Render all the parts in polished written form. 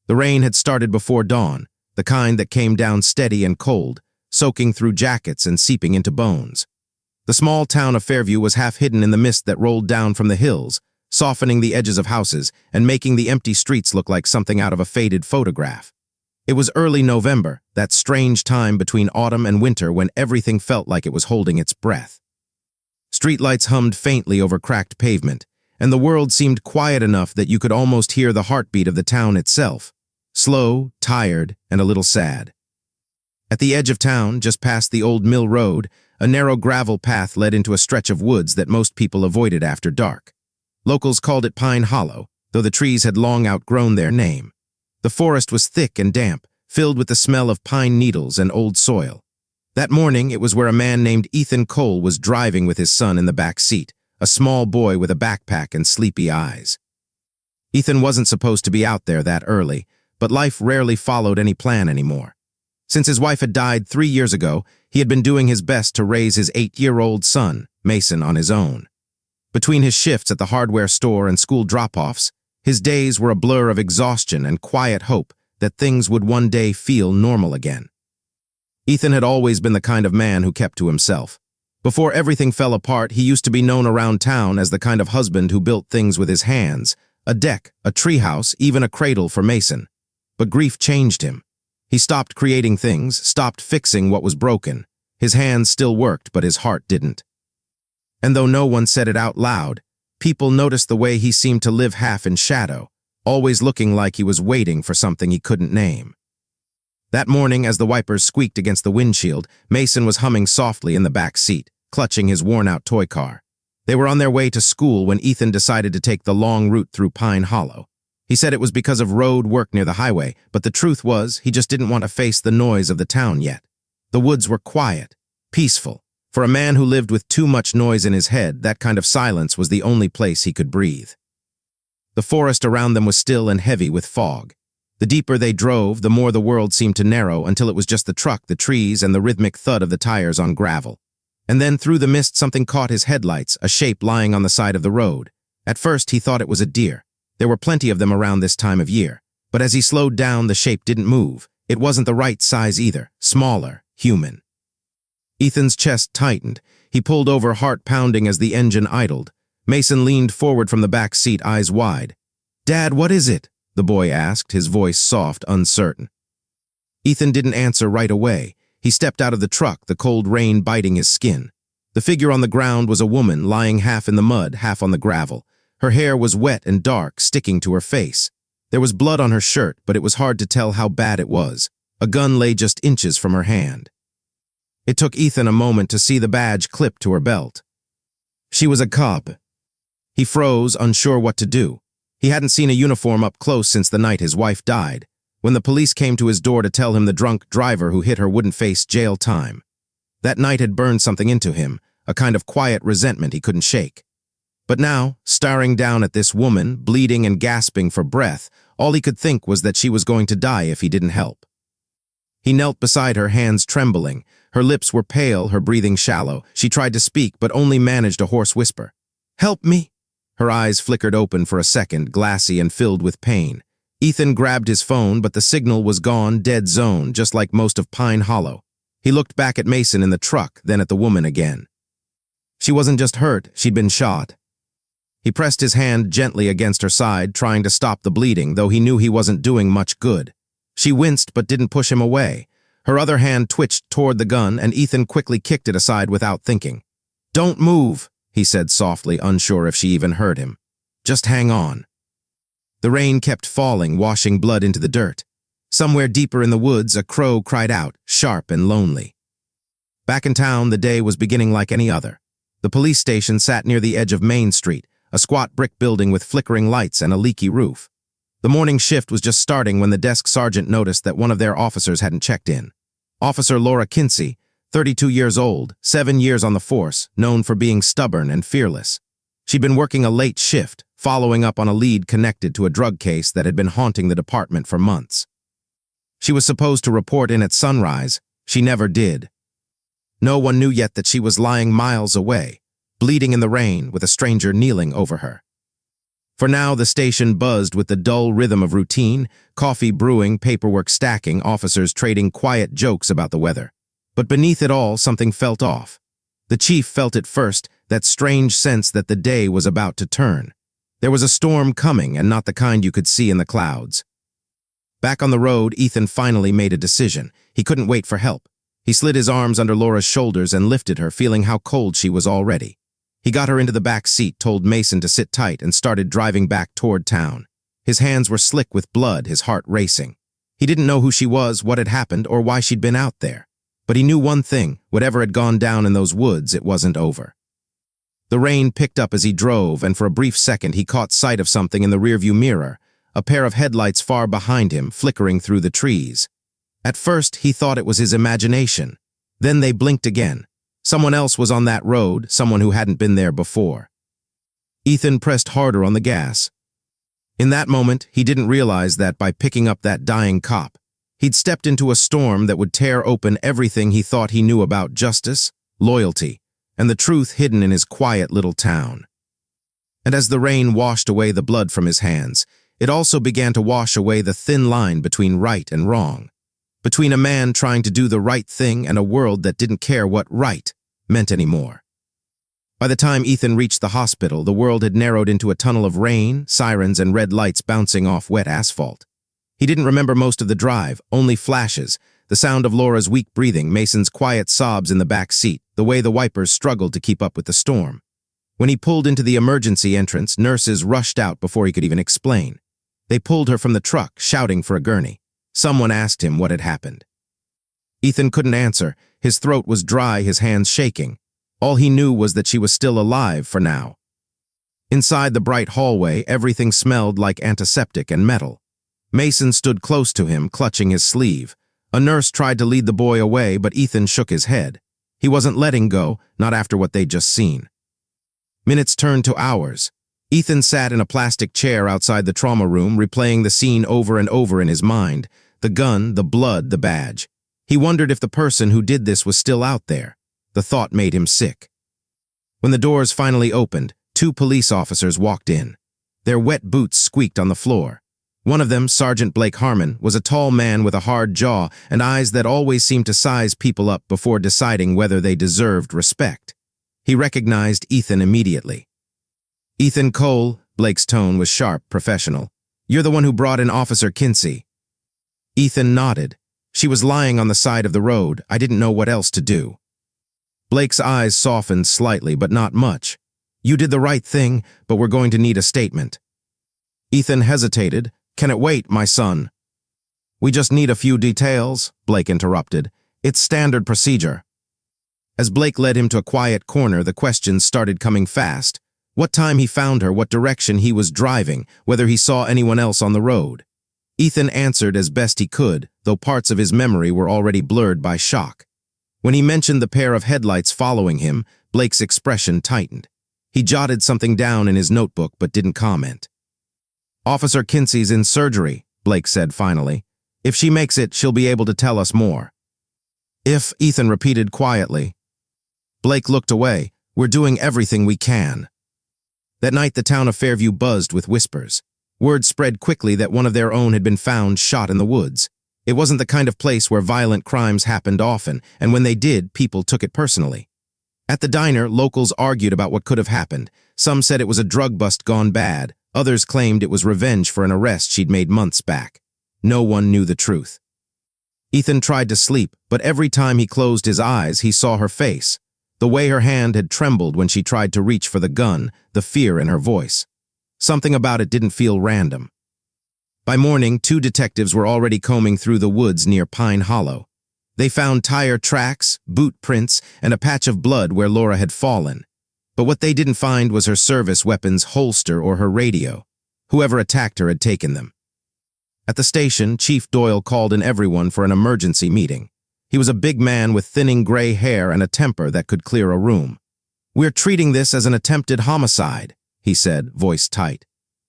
The rain had started before dawn, the kind that came down steady and cold, soaking through jackets and seeping into bones. The small town of Fairview was half hidden in the mist that rolled down from the hills, softening the edges of houses and making the empty streets look like something out of a faded photograph. It was early November, that strange time between autumn and winter when everything felt like it was holding its breath. Streetlights hummed faintly over cracked pavement, and the world seemed quiet enough that you could almost hear the heartbeat of the town itself, slow, tired, and a little sad. At the edge of town, just past the old mill road, a narrow gravel path led into a stretch of woods that most people avoided after dark. Locals called it Pine Hollow, though the trees had long outgrown their name. The forest was thick and damp, filled with the smell of pine needles and old soil. That morning, it was where a man named Ethan Cole was driving with his son in the back seat, a small boy with a backpack and sleepy eyes. Ethan wasn't supposed to be out there that early, but life rarely followed any plan anymore. Since his wife had died 3 years ago, he had been doing his best to raise his 8-year-old son, Mason, on his own. Between his shifts at the hardware store and school drop-offs, his days were a blur of exhaustion and quiet hope that things would one day feel normal again. Ethan had always been the kind of man who kept to himself. Before everything fell apart, he used to be known around town as the kind of husband who built things with his hands, a deck, a treehouse, even a cradle for Mason. But grief changed him. He stopped creating things, stopped fixing what was broken. His hands still worked, but his heart didn't. And though no one said it out loud, people noticed the way he seemed to live half in shadow, always looking like he was waiting for something he couldn't name. That morning, as the wipers squeaked against the windshield, Mason was humming softly in the back seat, clutching his worn-out toy car. They were on their way to school when Ethan decided to take the long route through Pine Hollow. He said it was because of road work near the highway, but the truth was he just didn't want to face the noise of the town yet. The woods were quiet, peaceful. For a man who lived with too much noise in his head, that kind of silence was the only place he could breathe. The forest around them was still and heavy with fog. The deeper they drove, the more the world seemed to narrow until it was just the truck, the trees, and the rhythmic thud of the tires on gravel. And then through the mist something caught his headlights, a shape lying on the side of the road. At first he thought it was a deer. There were plenty of them around this time of year. But as he slowed down, the shape didn't move. It wasn't the right size either. Smaller, human. Ethan's chest tightened. He pulled over, heart pounding as the engine idled. Mason leaned forward from the back seat, eyes wide. "Dad, what is it?" the boy asked, his voice soft, uncertain. Ethan didn't answer right away. He stepped out of the truck, the cold rain biting his skin. The figure on the ground was a woman, lying half in the mud, half on the gravel. Her hair was wet and dark, sticking to her face. There was blood on her shirt, but it was hard to tell how bad it was. A gun lay just inches from her hand. It took Ethan a moment to see the badge clipped to her belt. She was a cop. He froze, unsure what to do. He hadn't seen a uniform up close since the night his wife died, when the police came to his door to tell him the drunk driver who hit her wouldn't face jail time. That night had burned something into him, a kind of quiet resentment he couldn't shake. But now, staring down at this woman, bleeding and gasping for breath, all he could think was that she was going to die if he didn't help. He knelt beside her, hands trembling. Her lips were pale, her breathing shallow. She tried to speak, but only managed a hoarse whisper. "Help me!" Her eyes flickered open for a second, glassy and filled with pain. Ethan grabbed his phone, but the signal was gone, dead zone, just like most of Pine Hollow. He looked back at Mason in the truck, then at the woman again. She wasn't just hurt, she'd been shot. He pressed his hand gently against her side, trying to stop the bleeding, though he knew he wasn't doing much good. She winced but didn't push him away. Her other hand twitched toward the gun, and Ethan quickly kicked it aside without thinking. "Don't move," he said softly, unsure if she even heard him. "Just hang on." The rain kept falling, washing blood into the dirt. Somewhere deeper in the woods, a crow cried out, sharp and lonely. Back in town, the day was beginning like any other. The police station sat near the edge of Main Street, a squat brick building with flickering lights and a leaky roof. The morning shift was just starting when the desk sergeant noticed that one of their officers hadn't checked in. Officer Laura Kinsey, 32 years old, 7 years on the force, known for being stubborn and fearless. She'd been working a late shift, following up on a lead connected to a drug case that had been haunting the department for months. She was supposed to report in at sunrise. She never did. No one knew yet that she was lying miles away, bleeding in the rain with a stranger kneeling over her. For now, the station buzzed with the dull rhythm of routine, coffee brewing, paperwork stacking, officers trading quiet jokes about the weather. But beneath it all, something felt off. The chief felt it first, that strange sense that the day was about to turn. There was a storm coming, and not the kind you could see in the clouds. Back on the road, Ethan finally made a decision. He couldn't wait for help. He slid his arms under Laura's shoulders and lifted her, feeling how cold she was already. He got her into the back seat, told Mason to sit tight, and started driving back toward town. His hands were slick with blood, his heart racing. He didn't know who she was, what had happened, or why she'd been out there. But he knew one thing: whatever had gone down in those woods, it wasn't over. The rain picked up as he drove, and for a brief second he caught sight of something in the rearview mirror, a pair of headlights far behind him, flickering through the trees. At first, he thought it was his imagination. Then they blinked again. Someone else was on that road, someone who hadn't been there before. Ethan pressed harder on the gas. In that moment, he didn't realize that by picking up that dying cop, he'd stepped into a storm that would tear open everything he thought he knew about justice, loyalty, and the truth hidden in his quiet little town. And as the rain washed away the blood from his hands, it also began to wash away the thin line between right and wrong, between a man trying to do the right thing and a world that didn't care what right meant anymore. By the time Ethan reached the hospital, the world had narrowed into a tunnel of rain, sirens, and red lights bouncing off wet asphalt. He didn't remember most of the drive, only flashes, the sound of Laura's weak breathing, Mason's quiet sobs in the back seat, the way the wipers struggled to keep up with the storm. When he pulled into the emergency entrance, nurses rushed out before he could even explain. They pulled her from the truck, shouting for a gurney. Someone asked him what had happened. Ethan couldn't answer. His throat was dry, his hands shaking. All he knew was that she was still alive for now. Inside the bright hallway, everything smelled like antiseptic and metal. Mason stood close to him, clutching his sleeve. A nurse tried to lead the boy away, but Ethan shook his head. He wasn't letting go, not after what they'd just seen. Minutes turned to hours. Ethan sat in a plastic chair outside the trauma room, replaying the scene over and over in his mind. The gun, the blood, the badge. He wondered if the person who did this was still out there. The thought made him sick. When the doors finally opened, 2 police officers walked in. Their wet boots squeaked on the floor. One of them, Sergeant Blake Harmon, was a tall man with a hard jaw and eyes that always seemed to size people up before deciding whether they deserved respect. He recognized Ethan immediately. "Ethan Cole," Blake's tone was sharp, professional. "You're the one who brought in Officer Kinsey." Ethan nodded. "She was lying on the side of the road. I didn't know what else to do." Blake's eyes softened slightly, but not much. "You did the right thing, but we're going to need a statement." Ethan hesitated. "Can it wait, my son?" "We just need a few details," Blake interrupted. "It's standard procedure." As Blake led him to a quiet corner, the questions started coming fast. What time he found her, what direction he was driving, whether he saw anyone else on the road. Ethan answered as best he could, though parts of his memory were already blurred by shock. When he mentioned the pair of headlights following him, Blake's expression tightened. He jotted something down in his notebook but didn't comment. "Officer Kinsey's in surgery," Blake said finally. "If she makes it, she'll be able to tell us more." "If," Ethan repeated quietly. Blake looked away. "We're doing everything we can." That night, the town of Fairview buzzed with whispers. Word spread quickly that one of their own had been found shot in the woods. It wasn't the kind of place where violent crimes happened often, and when they did, people took it personally. At the diner, locals argued about what could have happened. Some said it was a drug bust gone bad. Others claimed it was revenge for an arrest she'd made months back. No one knew the truth. Ethan tried to sleep, but every time he closed his eyes, he saw her face. The way her hand had trembled when she tried to reach for the gun, the fear in her voice. Something about it didn't feel random. By morning, 2 detectives were already combing through the woods near Pine Hollow. They found tire tracks, boot prints, and a patch of blood where Laura had fallen. But what they didn't find was her service weapon's holster or her radio. Whoever attacked her had taken them. At the station, Chief Doyle called in everyone for an emergency meeting. He was a big man with thinning gray hair and a temper that could clear a room. "We're treating this as an attempted homicide," he said, voice tight.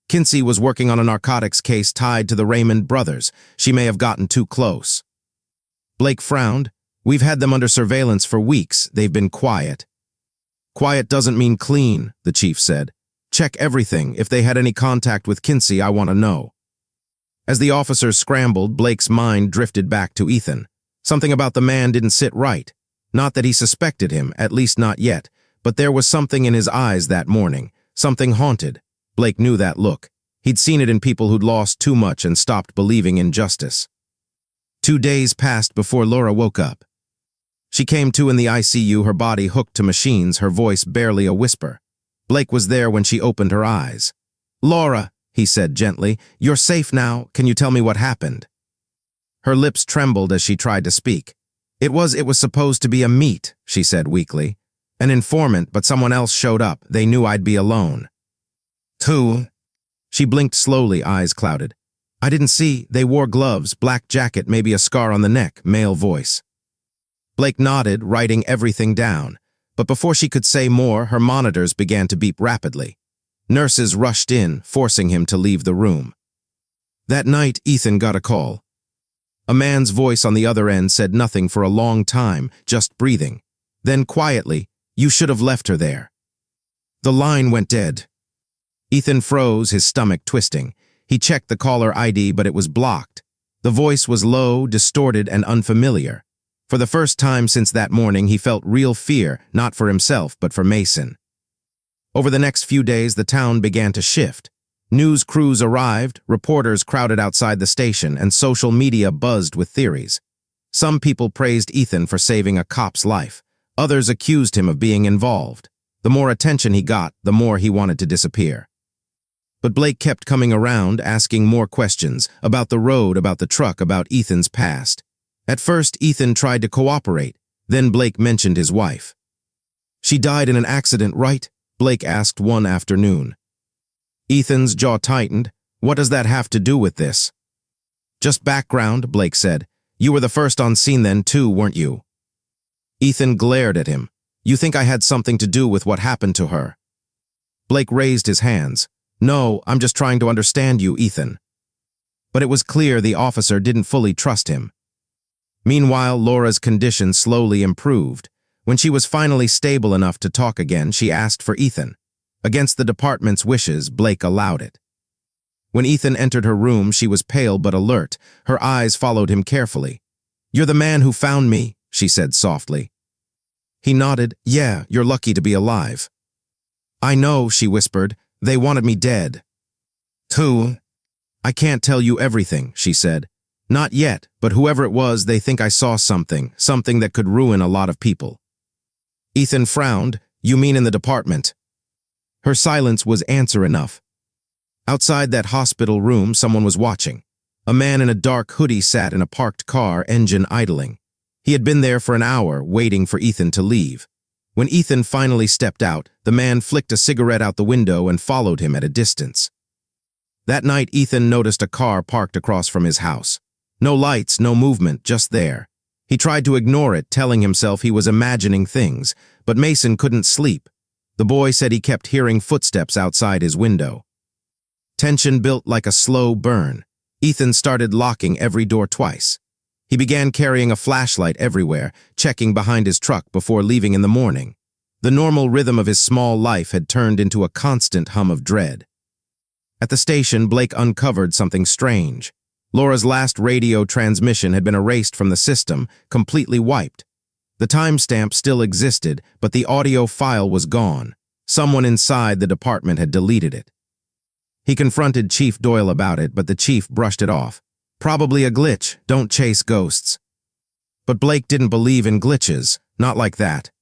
"Kinsey was working on a narcotics case tied to the Raymond brothers. She may have gotten too close." Blake frowned. "We've had them under surveillance for weeks. They've been quiet." "Quiet doesn't mean clean," the chief said. Check everything. If they had any contact with Kinsey, I want to know." As the officers scrambled, Blake's mind drifted back to Ethan. Something about the man didn't sit right. Not that he suspected him, at least not yet, but there was something in his eyes that morning, something haunted. Blake knew that look. He'd seen it in people who'd lost too much and stopped believing in justice. 2 days passed before Laura woke up. She came to in the ICU, her body hooked to machines, her voice barely a whisper. Blake was there when she opened her eyes. "Laura," he said gently, "you're safe now. Can you tell me what happened?" Her lips trembled as she tried to speak. It was supposed to be a meet," she said weakly. "An informant, but someone else showed up. They knew I'd be alone." "Who?" She blinked slowly, eyes clouded. "I didn't see. They wore gloves, black jacket, maybe a scar on the neck," male voice. Blake nodded, writing everything down. But before she could say more, her monitors began to beep rapidly. Nurses rushed in, forcing him to leave the room. That night, Ethan got a call. A man's voice on the other end said nothing for a long time, just breathing. Then quietly, "You should have left her there." The line went dead. Ethan froze, his stomach twisting. He checked the caller ID, but it was blocked. The voice was low, distorted, and unfamiliar. For the first time since that morning, he felt real fear, not for himself, but for Mason. Over the next few days, the town began to shift. News crews arrived, reporters crowded outside the station, and social media buzzed with theories. Some people praised Ethan for saving a cop's life. Others accused him of being involved. The more attention he got, the more he wanted to disappear. But Blake kept coming around, asking more questions about the road, about the truck, about Ethan's past. At first, Ethan tried to cooperate. Then Blake mentioned his wife. "She died in an accident, right?" Blake asked one afternoon. Ethan's jaw tightened. "What does that have to do with this?" "Just background," Blake said. "You were the first on scene then, too, weren't you?" Ethan glared at him. "You think I had something to do with what happened to her?" Blake raised his hands. "No, I'm just trying to understand you, Ethan." But it was clear the officer didn't fully trust him. Meanwhile, Laura's condition slowly improved. When she was finally stable enough to talk again, she asked for Ethan. Against the department's wishes, Blake allowed it. When Ethan entered her room, she was pale but alert. Her eyes followed him carefully. "You're the man who found me," she said softly. He nodded. "Yeah, you're lucky to be alive." "I know," she whispered. "They wanted me dead." "Who?" "I can't tell you everything," she said. "Not yet, but whoever it was, they think I saw something that could ruin a lot of people." Ethan frowned. "You mean in the department?" Her silence was answer enough. Outside that hospital room, someone was watching. A man in a dark hoodie sat in a parked car, engine idling. He had been there for an hour, waiting for Ethan to leave. When Ethan finally stepped out, the man flicked a cigarette out the window and followed him at a distance. That night, Ethan noticed a car parked across from his house. No lights, no movement, just there. He tried to ignore it, telling himself he was imagining things, but Mason couldn't sleep. The boy said he kept hearing footsteps outside his window. Tension built like a slow burn. Ethan started locking every door twice. He began carrying a flashlight everywhere, checking behind his truck before leaving in the morning. The normal rhythm of his small life had turned into a constant hum of dread. At the station, Blake uncovered something strange. Laura's last radio transmission had been erased from the system, completely wiped. The timestamp still existed, but the audio file was gone. Someone inside the department had deleted it. He confronted Chief Doyle about it, but the chief brushed it off. "Probably a glitch. Don't chase ghosts." But Blake didn't believe in glitches, not like that.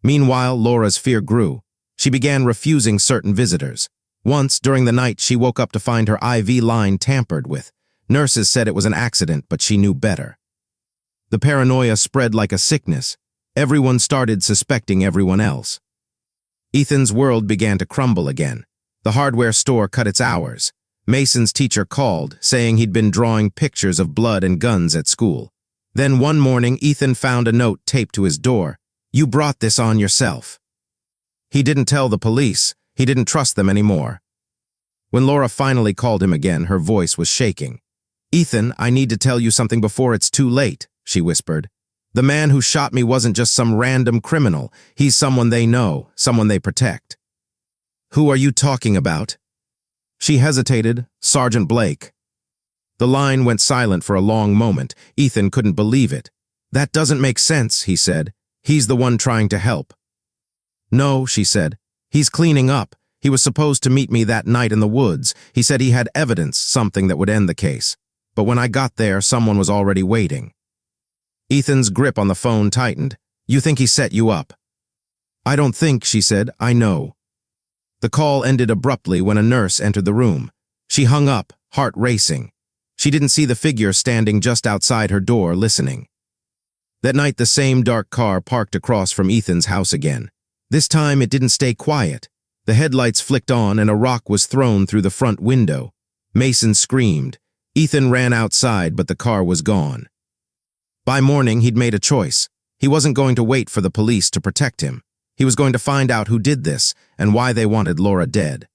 Meanwhile, Laura's fear grew. She began refusing certain visitors. Once, during the night, she woke up to find her IV line tampered with. Nurses said it was an accident, but she knew better. The paranoia spread like a sickness. Everyone started suspecting everyone else. Ethan's world began to crumble again. The hardware store cut its hours. Mason's teacher called, saying he'd been drawing pictures of blood and guns at school. Then one morning, Ethan found a note taped to his door. "You brought this on yourself." He didn't tell the police. He didn't trust them anymore. When Laura finally called him again, her voice was shaking. "Ethan, I need to tell you something before it's too late," she whispered. "The man who shot me wasn't just some random criminal. He's someone they know, someone they protect." Who are you talking about? She hesitated. Sergeant Blake. The line went silent for a long moment. Ethan couldn't believe it. That doesn't make sense, he said. He's the one trying to help. No, she said. He's cleaning up. He was supposed to meet me that night in the woods. He said he had evidence, something that would end the case. But when I got there, someone was already waiting. Ethan's grip on the phone tightened. You think he set you up? I don't think, she said. I know. The call ended abruptly when a nurse entered the room. She hung up, heart racing. She didn't see the figure standing just outside her door, listening. That night, the same dark car parked across from Ethan's house again. This time, it didn't stay quiet. The headlights flicked on and a rock was thrown through the front window. Mason screamed. Ethan ran outside, but the car was gone. By morning, he'd made a choice. He wasn't going to wait for the police to protect him. He was going to find out who did this and why they wanted Laura dead.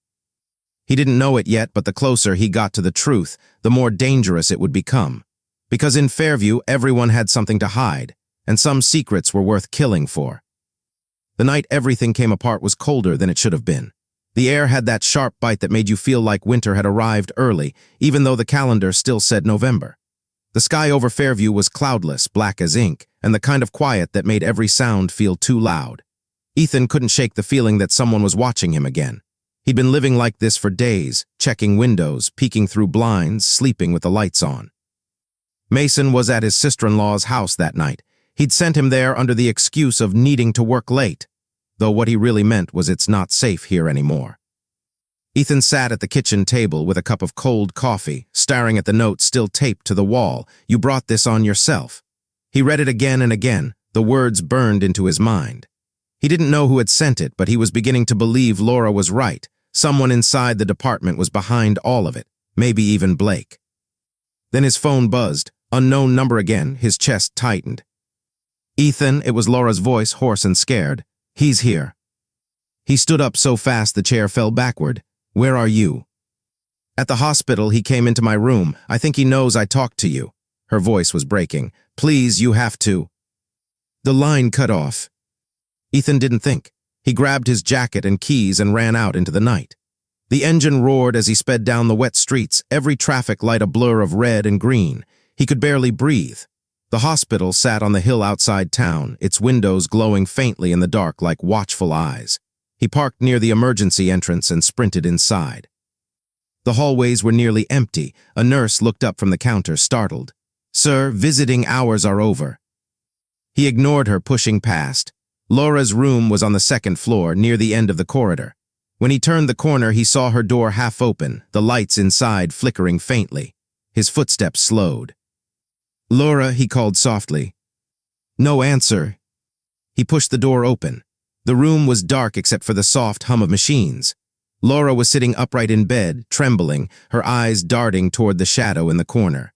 He didn't know it yet, but the closer he got to the truth, the more dangerous it would become. Because in Fairview, everyone had something to hide, and some secrets were worth killing for. The night everything came apart was colder than it should have been. The air had that sharp bite that made you feel like winter had arrived early, even though the calendar still said November. The sky over Fairview was cloudless, black as ink, and the kind of quiet that made every sound feel too loud. Ethan couldn't shake the feeling that someone was watching him again. He'd been living like this for days, checking windows, peeking through blinds, sleeping with the lights on. Mason was at his sister-in-law's house that night. He'd sent him there under the excuse of needing to work late, though what he really meant was it's not safe here anymore. Ethan sat at the kitchen table with a cup of cold coffee, staring at the note still taped to the wall. You brought this on yourself. He read it again and again. The words burned into his mind. He didn't know who had sent it, but he was beginning to believe Laura was right. Someone inside the department was behind all of it, maybe even Blake. Then his phone buzzed. Unknown number again, his chest tightened. Ethan, it was Laura's voice, hoarse and scared. He's here. He stood up so fast the chair fell backward. Where are you? At the hospital, he came into my room. I think he knows I talked to you. Her voice was breaking. Please, you have to. The line cut off. Ethan didn't think. He grabbed his jacket and keys and ran out into the night. The engine roared as he sped down the wet streets, every traffic light a blur of red and green. He could barely breathe. The hospital sat on the hill outside town, its windows glowing faintly in the dark like watchful eyes. He parked near the emergency entrance and sprinted inside. The hallways were nearly empty. A nurse looked up from the counter, startled. Sir, visiting hours are over. He ignored her, pushing past. Laura's room was on the second floor, near the end of the corridor. When he turned the corner, he saw her door half open, the lights inside flickering faintly. His footsteps slowed. Laura, he called softly. No answer. He pushed the door open. The room was dark except for the soft hum of machines. Laura was sitting upright in bed, trembling, her eyes darting toward the shadow in the corner.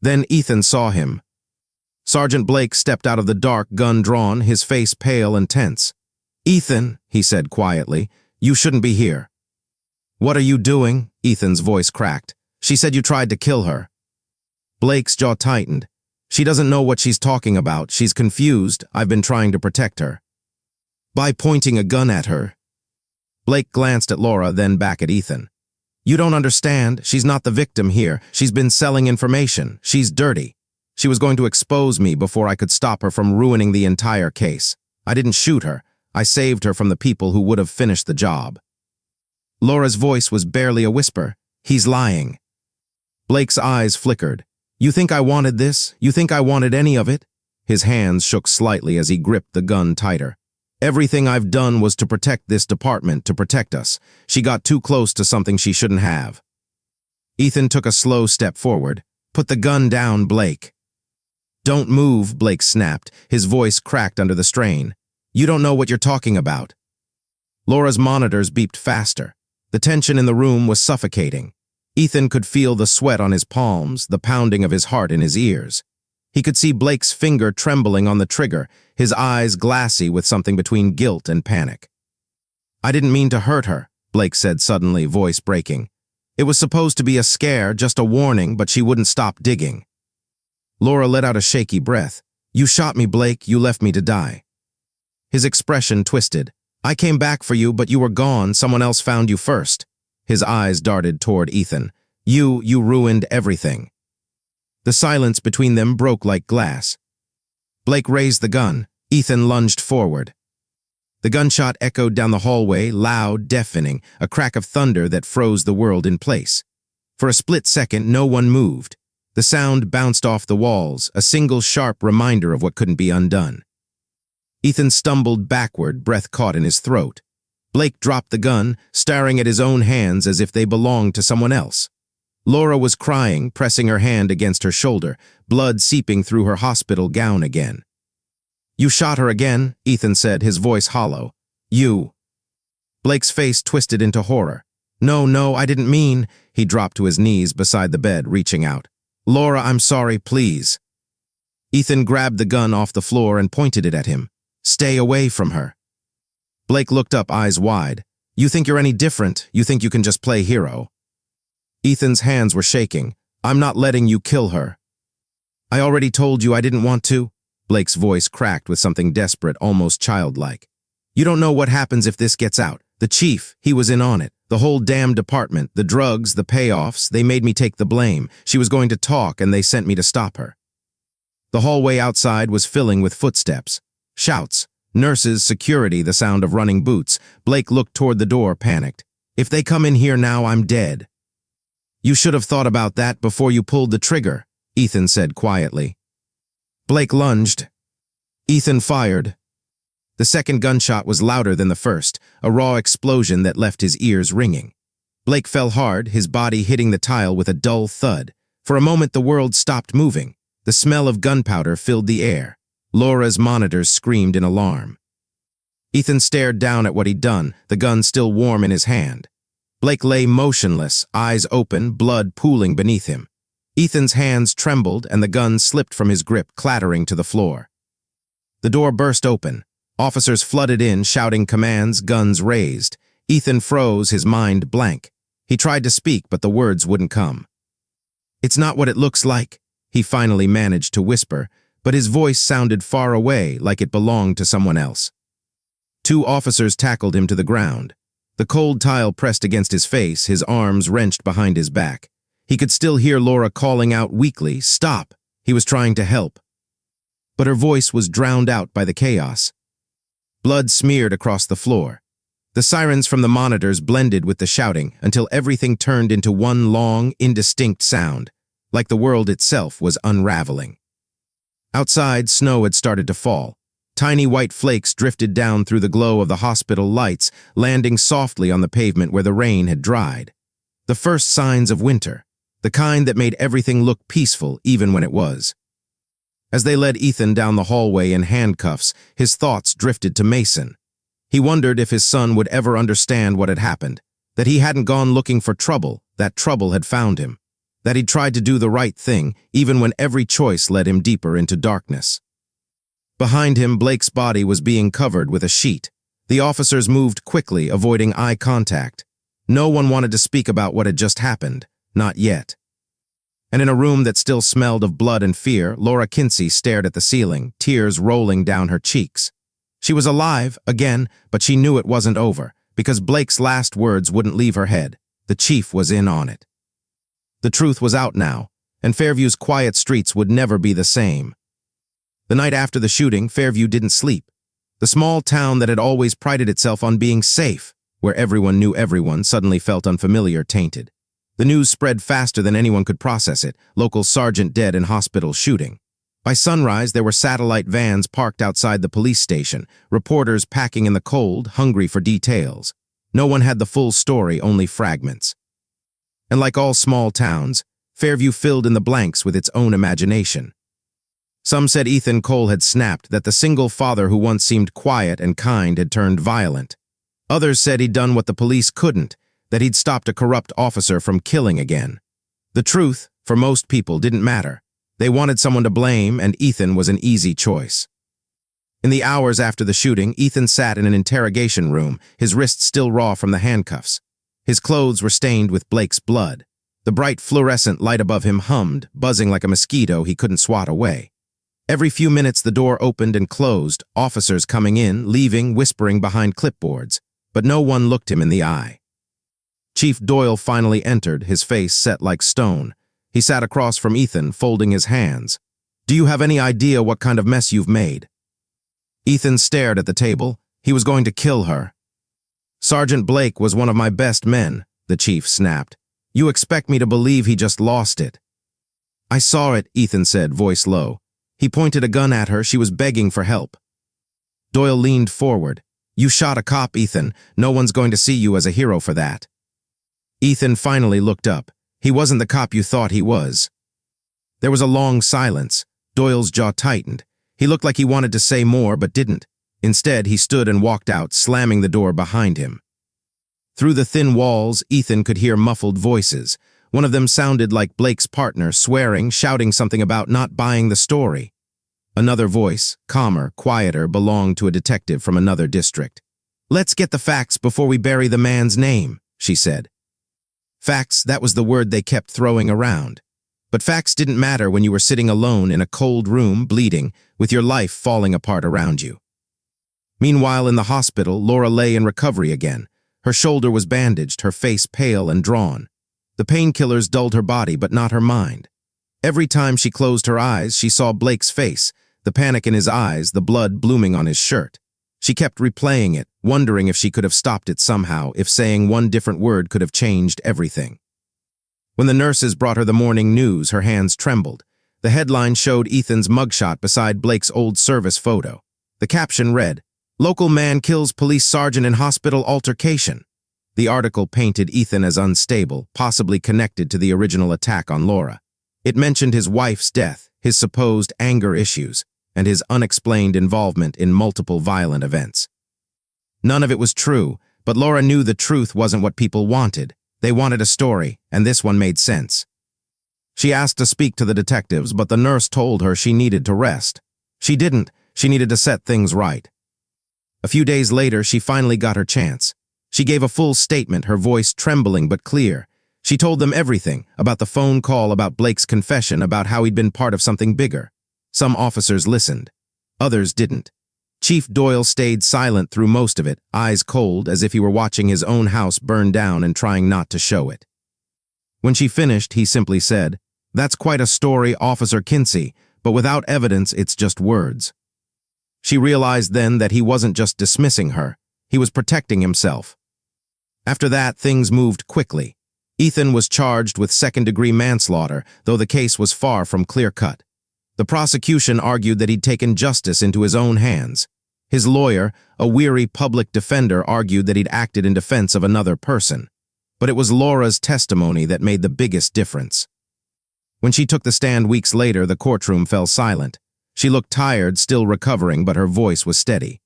Then Ethan saw him. Sergeant Blake stepped out of the dark, gun drawn, his face pale and tense. Ethan, he said quietly, you shouldn't be here. What are you doing? Ethan's voice cracked. She said you tried to kill her. Blake's jaw tightened. She doesn't know what she's talking about. She's confused. I've been trying to protect her. By pointing a gun at her. Blake glanced at Laura, then back at Ethan. You don't understand. She's not the victim here. She's been selling information. She's dirty. She was going to expose me before I could stop her from ruining the entire case. I didn't shoot her. I saved her from the people who would have finished the job. Laura's voice was barely a whisper. He's lying. Blake's eyes flickered. You think I wanted this? You think I wanted any of it? His hands shook slightly as he gripped the gun tighter. Everything I've done was to protect this department, to protect us. She got too close to something she shouldn't have. Ethan took a slow step forward. Put the gun down, Blake. Don't move, Blake snapped. His voice cracked under the strain. You don't know what you're talking about. Laura's monitors beeped faster. The tension in the room was suffocating. Ethan could feel the sweat on his palms, the pounding of his heart in his ears. He could see Blake's finger trembling on the trigger, his eyes glassy with something between guilt and panic. I didn't mean to hurt her, Blake said suddenly, voice breaking. It was supposed to be a scare, just a warning, but she wouldn't stop digging. Laura let out a shaky breath. You shot me, Blake. You left me to die. His expression twisted. I came back for you, but you were gone. Someone else found you first. His eyes darted toward Ethan. You ruined everything. The silence between them broke like glass. Blake raised the gun. Ethan lunged forward. The gunshot echoed down the hallway, loud, deafening, a crack of thunder that froze the world in place. For a split second, no one moved. The sound bounced off the walls, a single sharp reminder of what couldn't be undone. Ethan stumbled backward, breath caught in his throat. Blake dropped the gun, staring at his own hands as if they belonged to someone else. Laura was crying, pressing her hand against her shoulder, blood seeping through her hospital gown again. You shot her again, Ethan said, his voice hollow. You. Blake's face twisted into horror. No, I didn't mean. He dropped to his knees beside the bed, reaching out. Laura, I'm sorry, please. Ethan grabbed the gun off the floor and pointed it at him. Stay away from her. Blake looked up, eyes wide. You think you're any different? You think you can just play hero? Ethan's hands were shaking. I'm not letting you kill her. I already told you I didn't want to. Blake's voice cracked with something desperate, almost childlike. You don't know what happens if this gets out. The chief, he was in on it. The whole damn department, the drugs, the payoffs, they made me take the blame. She was going to talk and they sent me to stop her. The hallway outside was filling with footsteps. Shouts. Nurses, security, the sound of running boots. Blake looked toward the door, panicked. If they come in here now, I'm dead. You should have thought about that before you pulled the trigger, Ethan said quietly. Blake lunged. Ethan fired. The second gunshot was louder than the first, a raw explosion that left his ears ringing. Blake fell hard, his body hitting the tile with a dull thud. For a moment, the world stopped moving. The smell of gunpowder filled the air. Laura's monitors screamed in alarm. Ethan stared down at what he'd done, the gun still warm in his hand. Blake lay motionless, eyes open, blood pooling beneath him. Ethan's hands trembled and the gun slipped from his grip, clattering to the floor. The door burst open. Officers flooded in, shouting commands, guns raised. Ethan froze, his mind blank. He tried to speak, but the words wouldn't come. It's not what it looks like, he finally managed to whisper, but his voice sounded far away, like it belonged to someone else. Two officers tackled him to the ground. The cold tile pressed against his face, his arms wrenched behind his back. He could still hear Laura calling out weakly, "Stop!" He was trying to help. But her voice was drowned out by the chaos. Blood smeared across the floor. The sirens from the monitors blended with the shouting until everything turned into one long, indistinct sound, like the world itself was unraveling. Outside, snow had started to fall. Tiny white flakes drifted down through the glow of the hospital lights, landing softly on the pavement where the rain had dried. The first signs of winter, the kind that made everything look peaceful even when it was. As they led Ethan down the hallway in handcuffs, his thoughts drifted to Mason. He wondered if his son would ever understand what had happened, that he hadn't gone looking for trouble, that trouble had found him, that he'd tried to do the right thing even when every choice led him deeper into darkness. Behind him, Blake's body was being covered with a sheet. The officers moved quickly, avoiding eye contact. No one wanted to speak about what had just happened, not yet. And in a room that still smelled of blood and fear, Laura Kinsey stared at the ceiling, tears rolling down her cheeks. She was alive, again, but she knew it wasn't over, because Blake's last words wouldn't leave her head. The chief was in on it. The truth was out now, and Fairview's quiet streets would never be the same. The night after the shooting, Fairview didn't sleep. The small town that had always prided itself on being safe, where everyone knew everyone, suddenly felt unfamiliar, tainted. The news spread faster than anyone could process it, local sergeant dead in hospital shooting. By sunrise, there were satellite vans parked outside the police station, reporters packing in the cold, hungry for details. No one had the full story, only fragments. And like all small towns, Fairview filled in the blanks with its own imagination. Some said Ethan Cole had snapped, that the single father who once seemed quiet and kind had turned violent. Others said he'd done what the police couldn't, that he'd stopped a corrupt officer from killing again. The truth, for most people, didn't matter. They wanted someone to blame, and Ethan was an easy choice. In the hours after the shooting, Ethan sat in an interrogation room, his wrists still raw from the handcuffs. His clothes were stained with Blake's blood. The bright fluorescent light above him hummed, buzzing like a mosquito he couldn't swat away. Every few minutes the door opened and closed, officers coming in, leaving, whispering behind clipboards, but no one looked him in the eye. Chief Doyle finally entered, his face set like stone. He sat across from Ethan, folding his hands. "Do you have any idea what kind of mess you've made?" Ethan stared at the table. He was going to kill her. "Sergeant Blake was one of my best men," the chief snapped. "You expect me to believe he just lost it?" "I saw it," Ethan said, voice low. He pointed a gun at her. She was begging for help. Doyle leaned forward. "You shot a cop, Ethan. No one's going to see you as a hero for that." Ethan finally looked up. "He wasn't the cop you thought he was." There was a long silence. Doyle's jaw tightened. He looked like he wanted to say more, but didn't. Instead, he stood and walked out, slamming the door behind him. Through the thin walls, Ethan could hear muffled voices. One of them sounded like Blake's partner, swearing, shouting something about not buying the story. Another voice, calmer, quieter, belonged to a detective from another district. "Let's get the facts before we bury the man's name," she said. Facts, that was the word they kept throwing around. But facts didn't matter when you were sitting alone in a cold room, bleeding, with your life falling apart around you. Meanwhile, in the hospital, Laura lay in recovery again. Her shoulder was bandaged, her face pale and drawn. The painkillers dulled her body, but not her mind. Every time she closed her eyes, she saw Blake's face, the panic in his eyes, the blood blooming on his shirt. She kept replaying it, wondering if she could have stopped it somehow, if saying one different word could have changed everything. When the nurses brought her the morning news, her hands trembled. The headline showed Ethan's mugshot beside Blake's old service photo. The caption read, "Local man kills police sergeant in hospital altercation." The article painted Ethan as unstable, possibly connected to the original attack on Laura. It mentioned his wife's death, his supposed anger issues, and his unexplained involvement in multiple violent events. None of it was true, but Laura knew the truth wasn't what people wanted. They wanted a story, and this one made sense. She asked to speak to the detectives, but the nurse told her she needed to rest. She didn't. She needed to set things right. A few days later, she finally got her chance. She gave a full statement, her voice trembling but clear. She told them everything, about the phone call, about Blake's confession, about how he'd been part of something bigger. Some officers listened. Others didn't. Chief Doyle stayed silent through most of it, eyes cold, as if he were watching his own house burn down and trying not to show it. When she finished, he simply said, "That's quite a story, Officer Kinsey, but without evidence, it's just words." She realized then that he wasn't just dismissing her, he was protecting himself. After that, things moved quickly. Ethan was charged with second-degree manslaughter, though the case was far from clear-cut. The prosecution argued that he'd taken justice into his own hands. His lawyer, a weary public defender, argued that he'd acted in defense of another person. But it was Laura's testimony that made the biggest difference. When she took the stand weeks later, the courtroom fell silent. She looked tired, still recovering, but her voice was steady.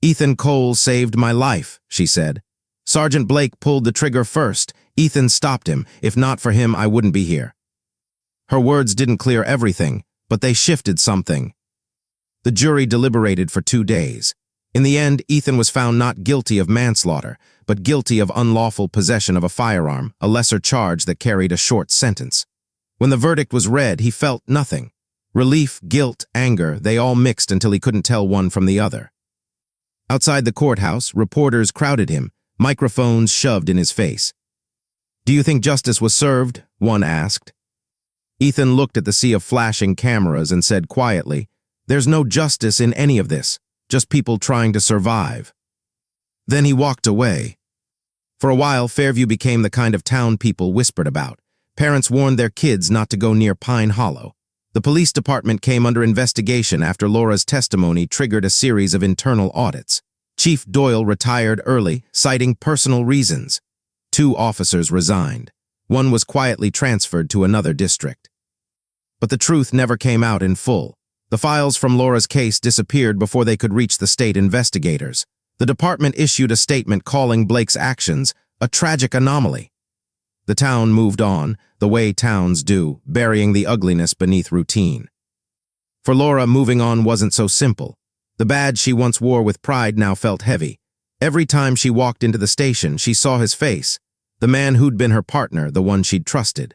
"Ethan Cole saved my life," she said. "Sergeant Blake pulled the trigger first. Ethan stopped him. If not for him, I wouldn't be here." Her words didn't clear everything, but they shifted something. The jury deliberated for 2 days. In the end, Ethan was found not guilty of manslaughter, but guilty of unlawful possession of a firearm, a lesser charge that carried a short sentence. When the verdict was read, he felt nothing. Relief, guilt, anger, they all mixed until he couldn't tell one from the other. Outside the courthouse, reporters crowded him, microphones shoved in his face. "Do you think justice was served?" one asked. Ethan looked at the sea of flashing cameras and said quietly, "There's no justice in any of this, just people trying to survive." Then he walked away. For a while, Fairview became the kind of town people whispered about. Parents warned their kids not to go near Pine Hollow. The police department came under investigation after Laura's testimony triggered a series of internal audits. Chief Doyle retired early, citing personal reasons. 2 officers resigned. One was quietly transferred to another district. But the truth never came out in full. The files from Laura's case disappeared before they could reach the state investigators. The department issued a statement calling Blake's actions a tragic anomaly. The town moved on, the way towns do, burying the ugliness beneath routine. For Laura, moving on wasn't so simple. The badge she once wore with pride now felt heavy. Every time she walked into the station, she saw his face, the man who'd been her partner, the one she'd trusted.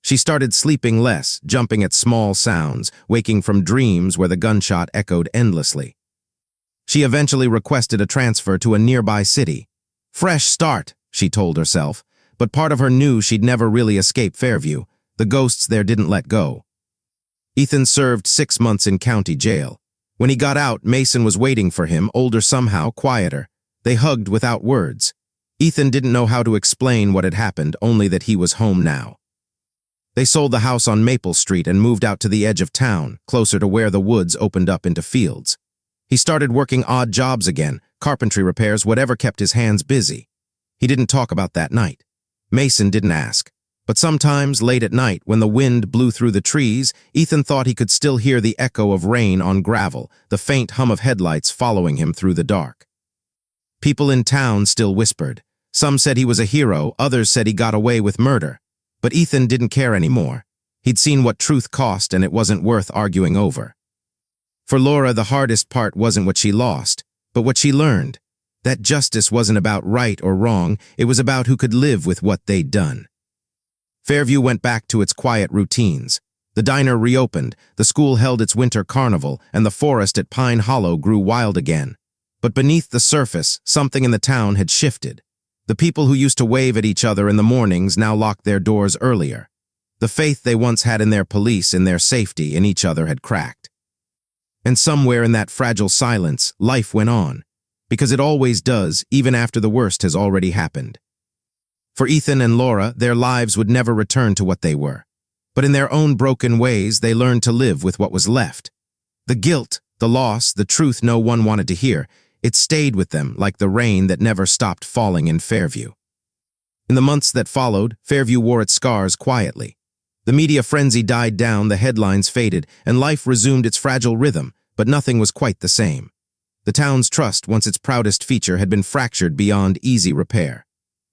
She started sleeping less, jumping at small sounds, waking from dreams where the gunshot echoed endlessly. She eventually requested a transfer to a nearby city. Fresh start, she told herself, but part of her knew she'd never really escape Fairview. The ghosts there didn't let go. Ethan served 6 months in county jail. When he got out, Mason was waiting for him, older somehow, quieter. They hugged without words. Ethan didn't know how to explain what had happened, only that he was home now. They sold the house on Maple Street and moved out to the edge of town, closer to where the woods opened up into fields. He started working odd jobs again, carpentry repairs, whatever kept his hands busy. He didn't talk about that night. Mason didn't ask. But sometimes, late at night, when the wind blew through the trees, Ethan thought he could still hear the echo of rain on gravel, the faint hum of headlights following him through the dark. People in town still whispered. Some said he was a hero, others said he got away with murder. But Ethan didn't care anymore. He'd seen what truth cost, and it wasn't worth arguing over. For Laura, the hardest part wasn't what she lost, but what she learned. That justice wasn't about right or wrong, it was about who could live with what they'd done. Fairview went back to its quiet routines. The diner reopened, the school held its winter carnival, and the forest at Pine Hollow grew wild again. But beneath the surface, something in the town had shifted. The people who used to wave at each other in the mornings now locked their doors earlier. The faith they once had in their police, in their safety, in each other had cracked. And somewhere in that fragile silence, life went on. Because it always does, even after the worst has already happened. For Ethan and Laura, their lives would never return to what they were. But in their own broken ways, they learned to live with what was left. The guilt, the loss, the truth no one wanted to hear, it stayed with them like the rain that never stopped falling in Fairview. In the months that followed, Fairview wore its scars quietly. The media frenzy died down, the headlines faded, and life resumed its fragile rhythm, but nothing was quite the same. The town's trust, once its proudest feature, had been fractured beyond easy repair.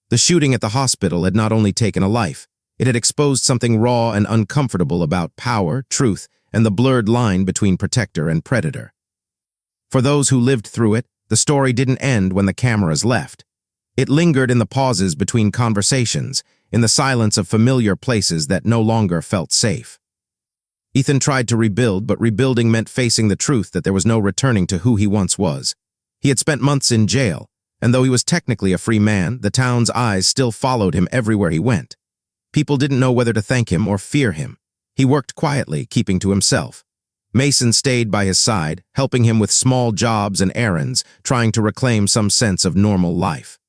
The shooting at the hospital had not only taken a life, it had exposed something raw and uncomfortable about power, truth, and the blurred line between protector and predator. For those who lived through it, the story didn't end when the cameras left. It lingered in the pauses between conversations, in the silence of familiar places that no longer felt safe. Ethan tried to rebuild, but rebuilding meant facing the truth that there was no returning to who he once was. He had spent months in jail, and though he was technically a free man, the town's eyes still followed him everywhere he went. People didn't know whether to thank him or fear him. He worked quietly, keeping to himself. Mason stayed by his side, helping him with small jobs and errands, trying to reclaim some sense of normal life.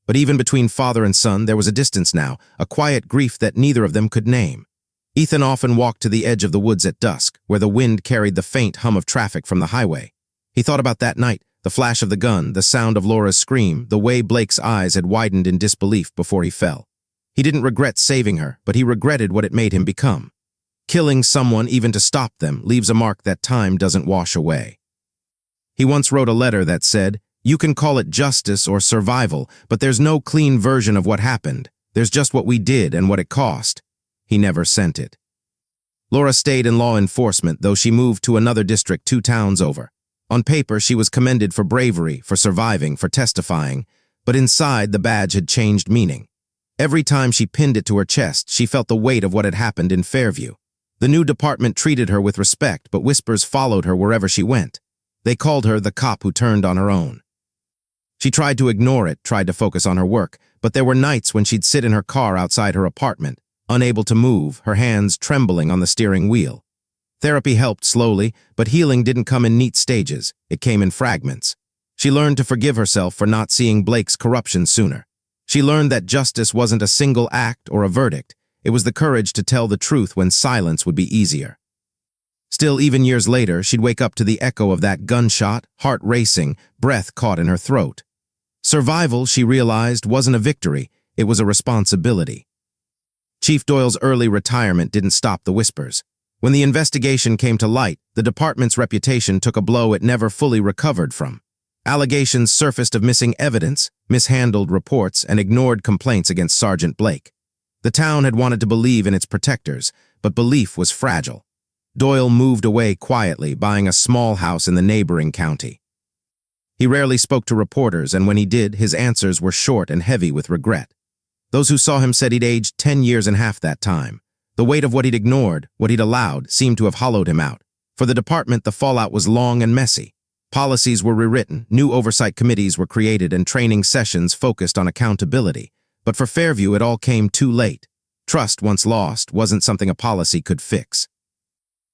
But even between father and son, there was a distance now, a quiet grief that neither of them could name. Ethan often walked to the edge of the woods at dusk, where the wind carried the faint hum of traffic from the highway. He thought about that night, the flash of the gun, the sound of Laura's scream, the way Blake's eyes had widened in disbelief before he fell. He didn't regret saving her, but he regretted what it made him become. Killing someone, even to stop them, leaves a mark that time doesn't wash away. He once wrote a letter that said, "You can call it justice or survival, but there's no clean version of what happened. There's just what we did and what it cost." He never sent it. Laura stayed in law enforcement, though she moved to another district 2 towns over. On paper, she was commended for bravery, for surviving, for testifying, but inside, the badge had changed meaning. Every time she pinned it to her chest, she felt the weight of what had happened in Fairview. The new department treated her with respect, but whispers followed her wherever she went. They called her the cop who turned on her own. She tried to ignore it, tried to focus on her work, but there were nights when she'd sit in her car outside her apartment, unable to move, her hands trembling on the steering wheel. Therapy helped slowly, but healing didn't come in neat stages. It came in fragments. She learned to forgive herself for not seeing Blake's corruption sooner. She learned that justice wasn't a single act or a verdict. It was the courage to tell the truth when silence would be easier. Still, even years later, she'd wake up to the echo of that gunshot, heart racing, breath caught in her throat. Survival, she realized, wasn't a victory, it was a responsibility. Chief Doyle's early retirement didn't stop the whispers. When the investigation came to light, the department's reputation took a blow it never fully recovered from. Allegations surfaced of missing evidence, mishandled reports, and ignored complaints against Sergeant Blake. The town had wanted to believe in its protectors, but belief was fragile. Doyle moved away quietly, buying a small house in the neighboring county. He rarely spoke to reporters, and when he did, his answers were short and heavy with regret. Those who saw him said he'd aged 10 years in half that time. The weight of what he'd ignored, what he'd allowed, seemed to have hollowed him out. For the department, the fallout was long and messy. Policies were rewritten, new oversight committees were created, and training sessions focused on accountability. But for Fairview, it all came too late. Trust, once lost, wasn't something a policy could fix.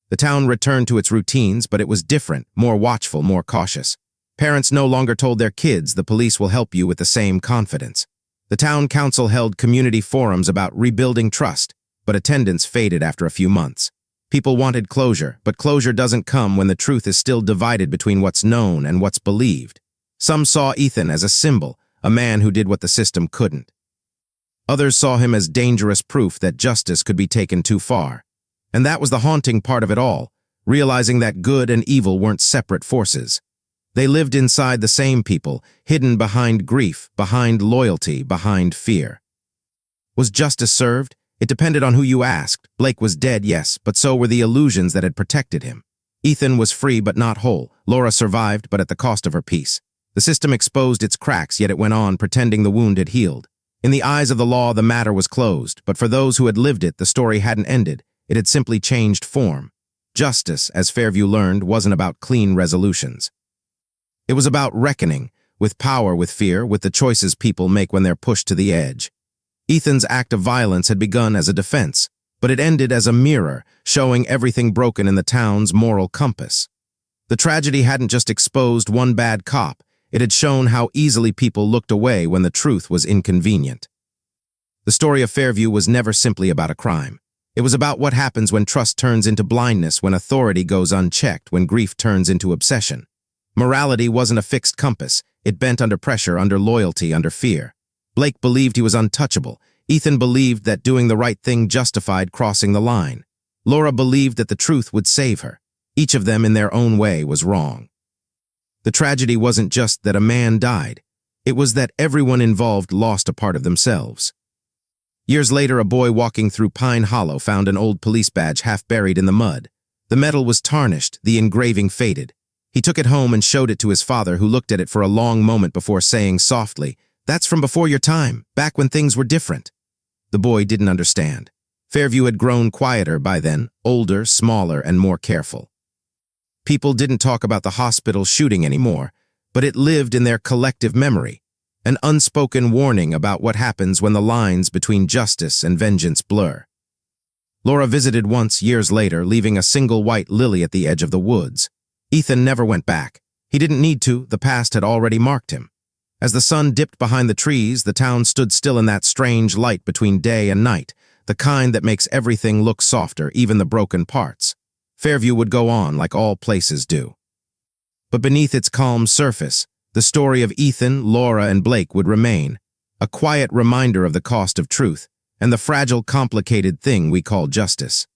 The town returned to its routines, but it was different, more watchful, more cautious. Parents no longer told their kids the police will help you with the same confidence. The town council held community forums about rebuilding trust, but attendance faded after a few months. People wanted closure, but closure doesn't come when the truth is still divided between what's known and what's believed. Some saw Ethan as a symbol, a man who did what the system couldn't. Others saw him as dangerous proof that justice could be taken too far. And that was the haunting part of it all, realizing that good and evil weren't separate forces. They lived inside the same people, hidden behind grief, behind loyalty, behind fear. Was justice served? It depended on who you asked. Blake was dead, yes, but so were the illusions that had protected him. Ethan was free but not whole. Laura survived, but at the cost of her peace. The system exposed its cracks, yet it went on, pretending the wound had healed. In the eyes of the law, the matter was closed, but for those who had lived it, the story hadn't ended. It had simply changed form. Justice, as Fairview learned, wasn't about clean resolutions. It was about reckoning, with power, with fear, with the choices people make when they're pushed to the edge. Ethan's act of violence had begun as a defense, but it ended as a mirror, showing everything broken in the town's moral compass. The tragedy hadn't just exposed one bad cop, it had shown how easily people looked away when the truth was inconvenient. The story of Fairview was never simply about a crime. It was about what happens when trust turns into blindness, when authority goes unchecked, when grief turns into obsession. Morality wasn't a fixed compass. It bent under pressure, under loyalty, under fear. Blake believed he was untouchable. Ethan believed that doing the right thing justified crossing the line. Laura believed that the truth would save her. Each of them, in their own way, was wrong. The tragedy wasn't just that a man died. It was that everyone involved lost a part of themselves. Years later, a boy walking through Pine Hollow found an old police badge half buried in the mud. The metal was tarnished, the engraving faded. He took it home and showed it to his father, who looked at it for a long moment before saying softly, "That's from before your time, back when things were different." The boy didn't understand. Fairview had grown quieter by then, older, smaller, and more careful. People didn't talk about the hospital shooting anymore, but it lived in their collective memory, an unspoken warning about what happens when the lines between justice and vengeance blur. Laura visited once, years later, leaving a single white lily at the edge of the woods. Ethan never went back. He didn't need to, the past had already marked him. As the sun dipped behind the trees, the town stood still in that strange light between day and night, the kind that makes everything look softer, even the broken parts. Fairview would go on like all places do. But beneath its calm surface, the story of Ethan, Laura, and Blake would remain, a quiet reminder of the cost of truth and the fragile, complicated thing we call justice.